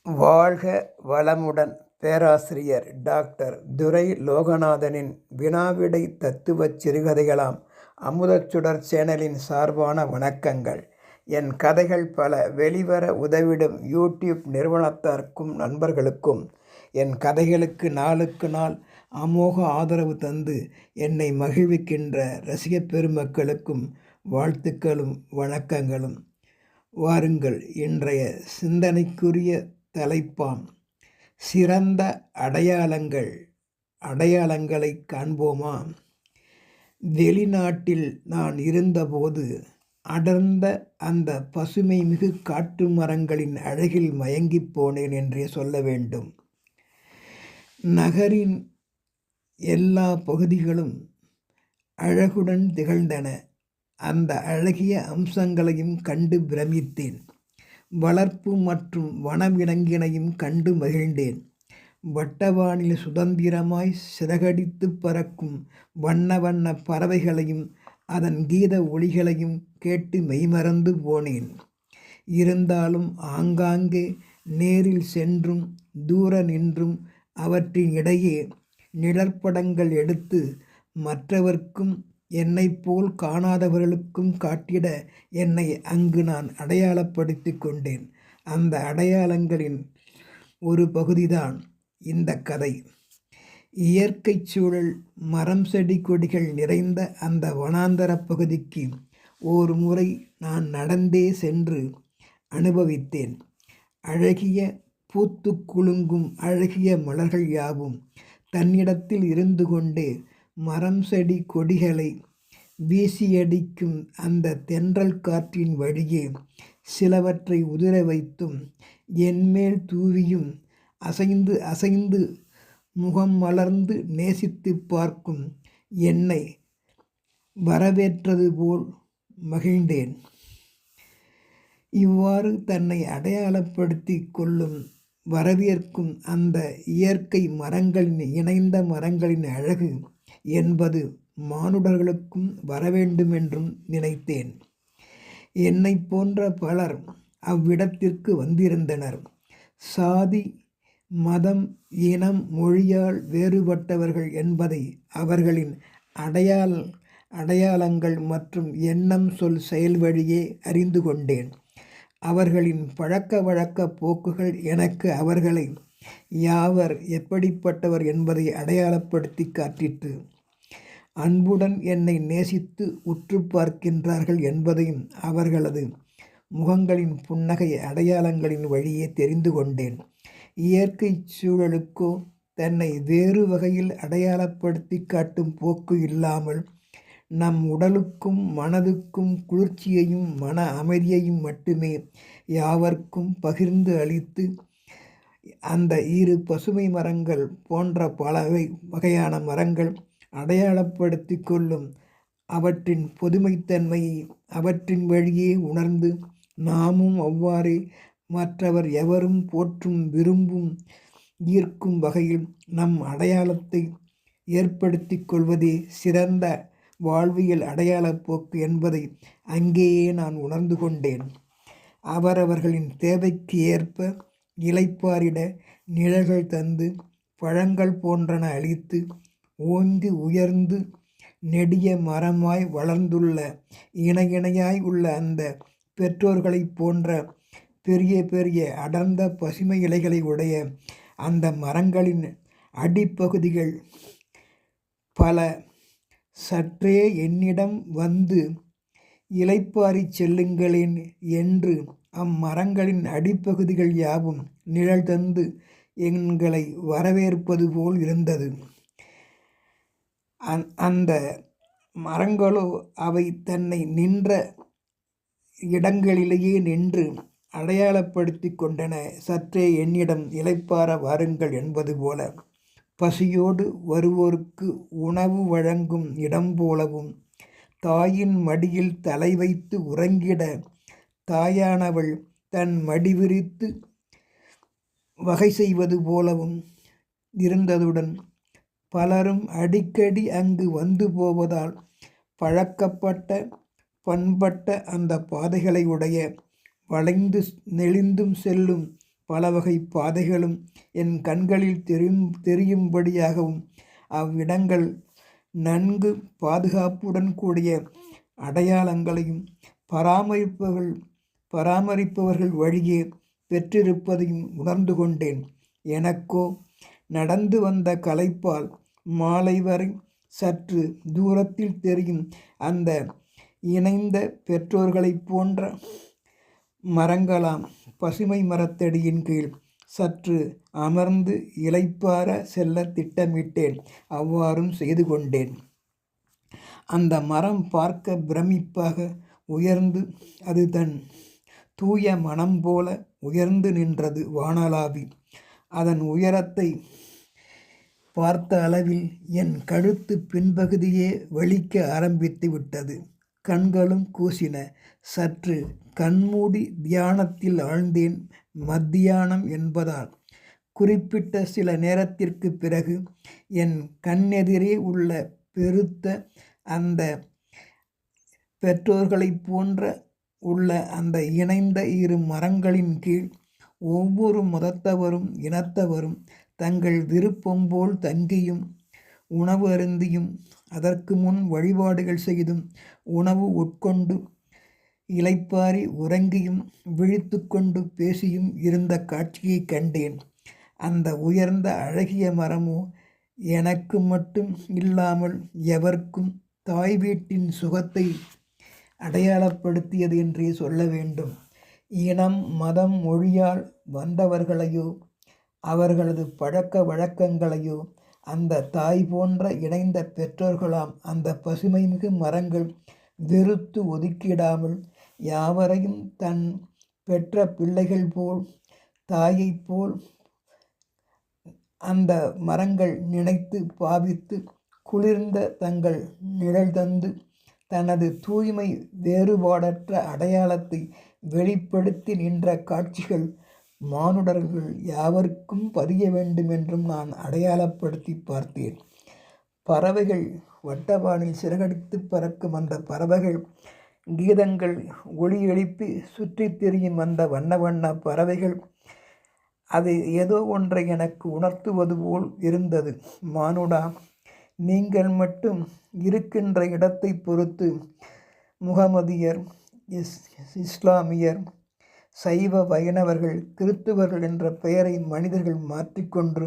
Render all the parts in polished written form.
வாழ்க வளமுடன்! பேராசிரியர் டாக்டர் துரை லோகநாதனின் வினாவிடை தத்துவச் சிறுகதைகளாம் அமுதச்சுடர் சேனலின் சார்பான வணக்கங்கள். என் கதைகள் பல வெளிவர உதவிடும் யூடியூப் நிறுவனத்தாருக்கும் நண்பர்களுக்கும் என் கதைகளுக்கு நாளுக்கு நாள் அமோக ஆதரவு தந்து என்னை மகிழ்விக்கின்ற ரசிகப் பெருமக்களுக்கும் வாழ்த்துக்களும் வணக்கங்களும். வாருங்கள், இன்றைய சிந்தனைக்குரிய தலைப்பாம் சிறந்த அடையாளங்களை காண்போமா? வெளிநாட்டில் நான் இருந்தபோது அடர்ந்த அந்த பசுமை மிகு காட்டு மரங்களின் அழகில் மயங்கிப் போனேன் என்றே சொல்ல வேண்டும். நகரின் எல்லா பகுதிகளும் அழகுடன் திகழ்ந்தன. அந்த அழகிய அம்சங்களையும் கண்டு பிரமித்தேன். வளர்ப்பு மற்றும் வனவிலங்கினையும் கண்டு மகிழ்ந்தேன். வட்டவானில் சுதந்திரமாய் சிறகடித்து பறக்கும் வண்ண வண்ண பறவைகளையும் அதன் கீத ஒலிகளையும் கேட்டு மெய்மறந்து போனேன். இருந்தாலும் ஆங்காங்கே நேரில் சென்றும் தூர நின்றும் அவற்றின் இடையே நிழற்படங்கள் எடுத்து மற்றவர்க்கும் என்னைப்போல் காணாதவர்களுக்கும் காட்டிட என்னை அங்கு நான் அடையாளப்படுத்தி கொண்டேன். அந்த அடையாளங்களின் ஒரு பகுதிதான் இந்த கதை. இயற்கை சூழல், மரம் செடி கொடிகள் நிறைந்த அந்த வனாந்தர பகுதிக்கு ஒரு முறை நான் நடந்தே சென்று அனுபவித்தேன். அழகிய பூத்து குலுங்கும் அழகிய மலர்கள் யாவும் தன்னிடத்தில் இருந்து கொண்டே மரம் செடி கொடிகளை வீசியடிக்கும் அந்த தென்றல் காற்றின் வழியே சிலவற்றை உதிர வைத்தும் என்மேல் தூவியும் அசைந்து அசைந்து முகம் மலர்ந்து நேசித்து பார்க்கும் என்னை வரவேற்றது போல் மகிழ்ந்தேன். இவ்வாறு தன்னை அடையாளப்படுத்தி கொள்ளும் வரவேற்கும் அந்த இயற்கை மரங்களின் இணைந்த மரங்களின் அழகு என்பது மானுடர்களுக்கும் வரவேண்டுமென்றும் நினைத்தேன். என்னை போன்ற பலர் அவ்விடத்திற்கு வந்திருந்தனர். சாதி, மதம், இனம், மொழியால் வேறுபட்டவர்கள் என்பதை அவர்களின் அடையாளங்கள் மற்றும் எண்ணம், சொல், செயல் வழியே அறிந்து கொண்டேன். அவர்களின் பழக்க வழக்க போக்குகள் எனக்கு அவர்களை யாவர், எப்படிப்பட்டவர் என்பதை அடையாளப்படுத்தி காட்டிற்று. அன்புடன் என்னை நேசித்து உற்று பார்க்கின்றார்கள் என்பதையும் அவர்களது முகங்களின் புன்னகை அடையாளங்களின் வழியே தெரிந்து கொண்டேன். இயற்கை சூழலுக்கோ தன்னை வேறு வகையில் அடையாளப்படுத்தி காட்டும் போக்கு இல்லாமல் நம் உடலுக்கும் மனதுக்கும் குளிர்ச்சியையும் மன அமைதியையும் மட்டுமே யாவர்க்கும் பகிர்ந்து அளித்து அந்த இரு பசுமை மரங்கள் போன்ற பல வகையான மரங்கள் அடையாளப்படுத்தி கொள்ளும் அவற்றின் பொதுமைத்தன்மையை அவற்றின் வழியே உணர்ந்து நாமும் அவ்வாறே மற்றவர் எவரும் போற்றும், விரும்பும், ஈர்க்கும் வகையில் நம் அடையாளத்தை ஏற்படுத்தி கொள்வதே சிறந்த வாழ்வியல் அடையாளப் போக்கு என்பதை அங்கேயே நான் உணர்ந்து கொண்டேன். அவரவர்களின் தேவைக்கு ஏற்ப இளைப்பாறிட நிழல்கள் தந்து பழங்கள் போன்றன அளித்து ஓங்கி உயர்ந்து நெடிய மரமாய் வளர்ந்துள்ள இணையாய் உள்ள அந்த பெற்றோர்களைப் போன்ற பெரிய பெரிய அடர்ந்த பசுமை இலைகளை உடைய அந்த மரங்களின் அடிப்பகுதிகள் பல சற்றே என்னிடம் வந்து இளைப்பாரி செல்லுங்களேன் என்று அம்மரங்களின் அடிப்பகுதிகள் யாவும் நிழல் தந்து எங்களை வரவேற்பது போல் இருந்தது. அந்த மரங்களோ அவை தன்னை நின்ற இடங்களிலேயே நின்று அடையாளப்படுத்தி கொண்டன. சற்றே என்னிடம் இளைப்பாற வாருங்கள் என்பது போல, பசியோடு வருவோருக்கு உணவு வழங்கும் இடம் போலவும், தாயின் மடியில் தலை வைத்து உறங்கிட தாயானவள் தன் மடி விரித்து வகை செய்வது போலவும் இருந்ததுடன் பலரும் அடிக்கடி அங்கு வந்து போவதால் பழக்கப்பட்ட பண்பட்ட அந்த பாதைகளை உடைய வளைந்து நெளிந்தும் செல்லும் பலவகை பாதைகளும் என் கண்களில் தெரியும்படியாகவும் அவ்விடங்கள் நன்கு பாதுகாப்புடன் கூடிய அடையாளங்களையும் பராமரிப்பவர்கள் வழியே பெற்றிருப்பதையும் உணர்ந்து கொண்டேன். எனக்கோ நடந்து வந்த களைப்பால் மாலை வரை சற்று தூரத்தில் தெரியும் அந்த இணைந்த பெற்றோர்களைப் போன்ற மரங்களாம் பசுமை மரத்தடியின் கீழ் சற்று அமர்ந்து இளைப்பாற செல்ல திட்டமிட்டேன். அவ்வாறும் செய்து கொண்டேன். அந்த மரம் பார்க்க பிரமிப்பாக உயர்ந்து அது தன் தூய மனம் போல உயர்ந்து நின்றது வானளாவி. அதன் உயரத்தை பார்த்த அளவில் என் கழுத்து பின்பகுதியே வலிக்க ஆரம்பித்து விட்டது. கண்களும் கூசின. சற்று கண்மூடி தியானத்தில் ஆழ்ந்தேன். மத்தியானம் என்பதால் குறிப்பிட்ட சில நேரத்திற்கு பிறகு என் கண்ணெதிரே உள்ள பெருத்த அந்த பெற்றோர்களைப் போன்ற உள்ள அந்த இணைந்த இரு மரங்களின் கீழ் ஒவ்வொரு மதத்தவரும் இனத்தவரும் தங்கள் விருப்பம் போல் தங்கியும் உணவு அருந்தியும் அதற்கு முன் வழிபாடுகள் செய்தும் உணவு உட்கொண்டு இளைப்பாரி உறங்கியும் விழித்து கொண்டு பேசியும் இருந்த காட்சியை கண்டேன். அந்த உயர்ந்த அழகிய மரமோ எனக்கு மட்டும் இல்லாமல் எவர்க்கும் தாய் வீட்டின் சுகத்தை அடையாளப்படுத்தியது என்றே சொல்ல வேண்டும். இனம் மதம் மொழியால் வந்தவர்களையோ அவர்களது பழக்க வழக்கங்களையோ அந்த தாய் போன்ற இணைந்த பெற்றோர்களாம் அந்த பசுமைமிகு மரங்கள் வெறுத்து ஒதுக்கிடாமல் யாவரையும் தன் பெற்ற பிள்ளைகள் போல் தாயைப் போல் அந்த மரங்கள் நினைத்து பாவித்து குளிர்ந்த தங்கள் நிழல் தந்து தனது தூய்மை வேறுபாடற்ற அடையாளத்தை வெளிப்படுத்தி நின்ற காட்சிகள் மானுடர்கள் யாவருக்கும் பதிய வேண்டும் என்றும் நான் அடையாளப்படுத்தி பார்த்தேன். பறவைகள் வட்டவானில் சிறகடித்து பறக்கும் அந்த பறவைகள் கீதங்கள் ஒளி எழுப்பி சுற்றித் திரியும் அந்த வண்ண வண்ண பறவைகள் அது ஏதோ ஒன்றை எனக்கு உணர்த்துவது போல் இருந்தது. மானுடா, நீங்கள் மட்டும் இருக்கின்ற இடத்தை பொறுத்து முகமதியர், இஸ்லாமியர், சைவ வைணவர்கள், கிறித்துவர்கள் என்ற பெயரை மனிதர்கள் மாற்றிக்கொண்டு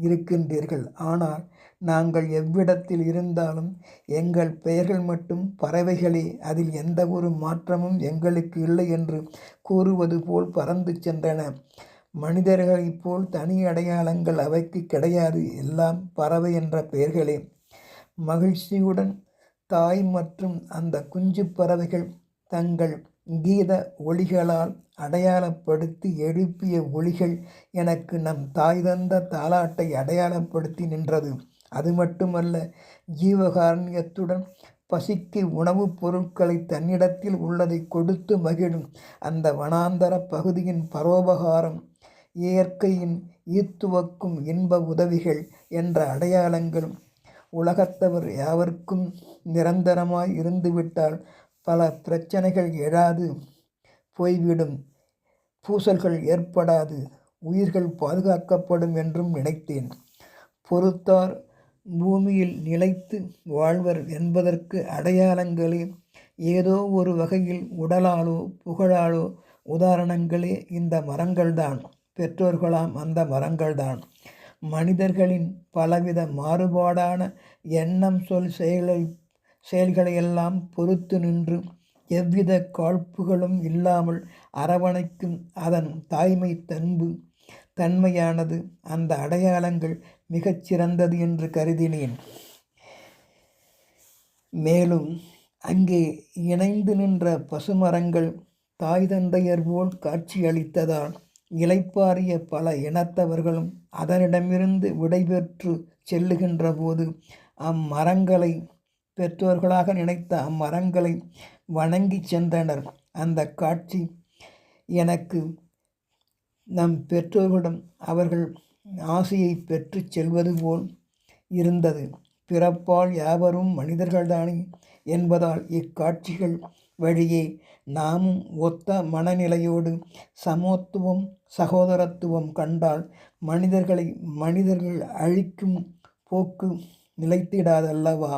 இருக்கின்றீர்கள். ஆனால் நாங்கள் எவ்விடத்தில் இருந்தாலும் எங்கள் பெயர்கள் மட்டும் பறவைகளே, அதில் எந்த ஒரு மாற்றமும் எங்களுக்கு இல்லை என்று கூறுவது போல் பறந்து சென்றன. மனிதர்களைப் போல் தனி அடையாளங்கள் அவைக்கு கிடையாது. எல்லாம் பறவை என்ற பெயர்களே. மகிழ்ச்சியுடன் தாய் மற்றும் அந்த குஞ்சு பறவைகள் தங்கள் கீத ஒளிகளால் அடையாளப்படுத்தி எழுப்பிய ஒளிகள் எனக்கு நம் தாய் தந்த தாலாட்டை அடையாளப்படுத்தி நின்றது. அது மட்டுமல்ல, ஜீவகாருண்யத்துடன் பசிக்கு உணவுப் பொருட்களை தன்னிடத்தில் உள்ளதை கொடுத்து மகிழும் அந்த வனாந்தர பகுதியின் பரோபகாரம், இயற்கையின் ஈத்துவக்கும் இன்ப உதவிகள் என்ற அடையாளங்களும் உலகத்தவர் யாவர்க்கும் நிரந்தரமாய் இருந்துவிட்டால் பல பிரச்சனைகள் எழாது போய்விடும், பூசல்கள் ஏற்படாது, உயிர்கள் பாதுகாக்கப்படும் என்றும் நினைத்தேன். பொறுத்தார் பூமியில் நிலைத்து வாழ்வர் என்பதற்கு அடையாளங்களே ஏதோ ஒரு வகையில் உடலாலோ புகழாலோ உதாரணங்களே இந்த மரங்கள்தான். பெற்றோர்களாம் அந்த மரங்கள்தான். மனிதர்களின் பலவித மாறுபாடான எண்ணம் சொல் செயல்களையெல்லாம் பொறுத்து நின்று எவ்வித காழ்ப்புகளும் இல்லாமல் அரவணைக்கும் அதன் தாய்மை தன்மையானது அந்த அடையாளங்கள் மிகச்சிறந்தது என்று கருதினேன். மேலும் அங்கே இணைந்து நின்ற பசுமரங்கள் தாய் தந்தையர் போல் காட்சியளித்ததால் இளைப்பாறிய பல இனத்தவர்களும் அதனிடமிருந்து விடைபெற்று செல்லுகின்ற போது அம்மரங்களை பெற்றோர்களாக நினைத்த அம்மரங்களை வணங்கி சென்றனர். அந்த காட்சி எனக்கு நம் பெற்றோர்களிடம் அவர்கள் ஆசையை பெற்று செல்வது போல் இருந்தது. பிறப்பால் யாவரும் மனிதர்கள்தானே என்பதால் இக்காட்சிகள் வழியே நாமும் ஒத்த மனநிலையோடு சமத்துவம் சகோதரத்துவம் கண்டால் மனிதர்கள் அழிக்கும் போக்கு நிலைத்திடாதல்லவா?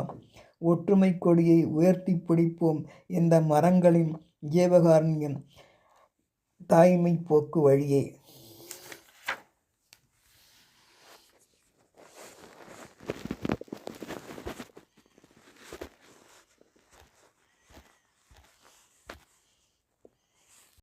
ஒற்றுமை கொடியை உயர்த்தி பிடிப்போம். இந்த மரங்களின் ஜீவகாருண்யம் தாய்மை போக்கு வழியே